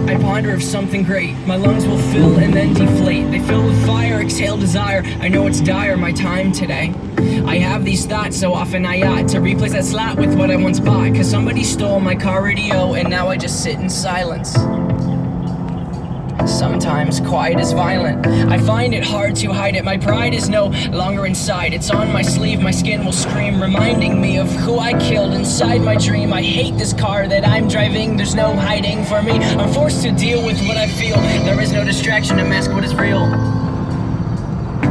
I ponder of something great. My lungs will fill and then deflate. They fill with fire, exhale desire. I know it's dire, my time today. I have these thoughts so often I ought to replace that slot with what I once bought. Cause somebody stole my car radio and now I just sit in silence. Sometimes quiet is violent. I find it hard to hide it. My pride is no longer inside. It's on my sleeve, my skin will scream, reminding me of who I killed inside my dream. I hate this car that I'm driving. There's no hiding for me. I'm forced to deal with what I feel. There is no distraction to mask what is real.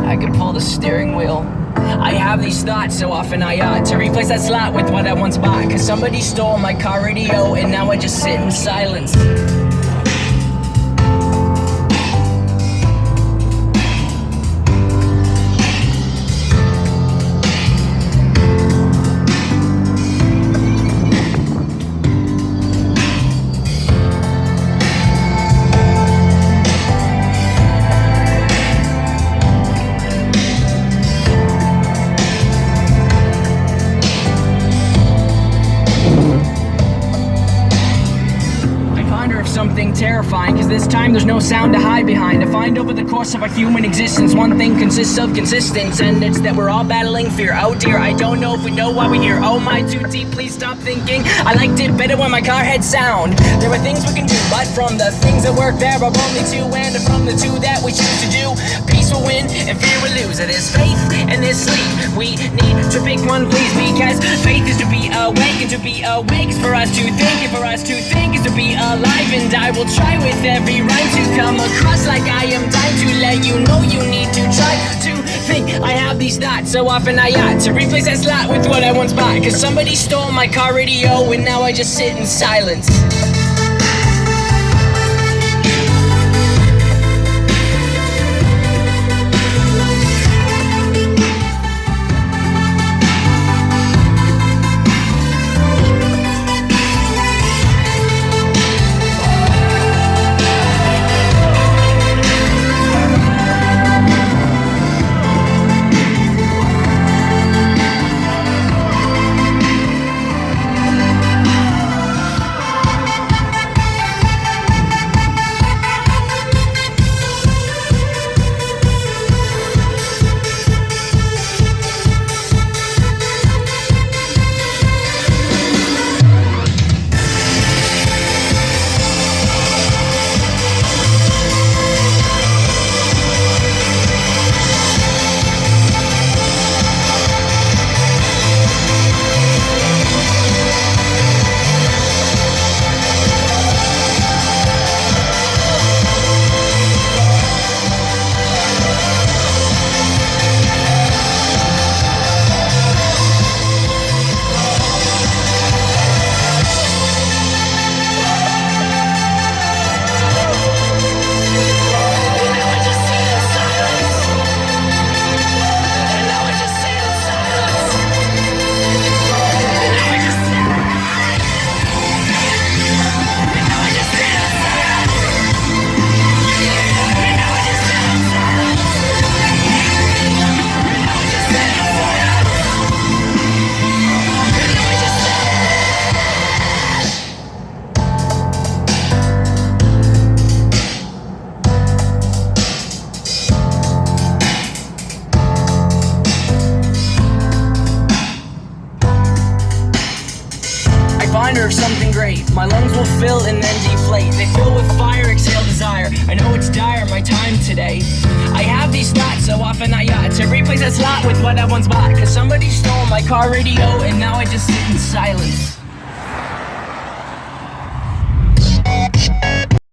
I could pull the steering wheel. I have these thoughts so often I ought to replace that slot with what I once bought. Cause somebody stole my car radio and now I just sit in silence. Something terrifying, cause this time there's no sound to hide behind. To find over the course of our human existence, one thing consists of consistence, and it's that we're all battling fear. Oh dear, I don't know if we know why we're here. Oh my, too deep, please stop thinking. I liked it better when my car had sound. There are things we can do, but from the things that work there are only two, and from the two that we choose to do, peace will win and fear will lose. There's faith and there's sleep. We need to pick one, please, because faith is to be awake, and to be awake is for us to think, and for us to think is to be alive. And I will try with every rhyme to come across like I am dying to let you know you need to try to think. I have these thoughts so often I ought to replace that slot with what I once bought. Cause somebody stole my car radio and now I just sit in silence. Of something great. My lungs will fill and then deflate. They fill with fire, exhale desire. I know it's dire, my time today. I have these thoughts so often I ought to replace that slot with what I once bought. Cause somebody stole my car radio and now I just sit in silence.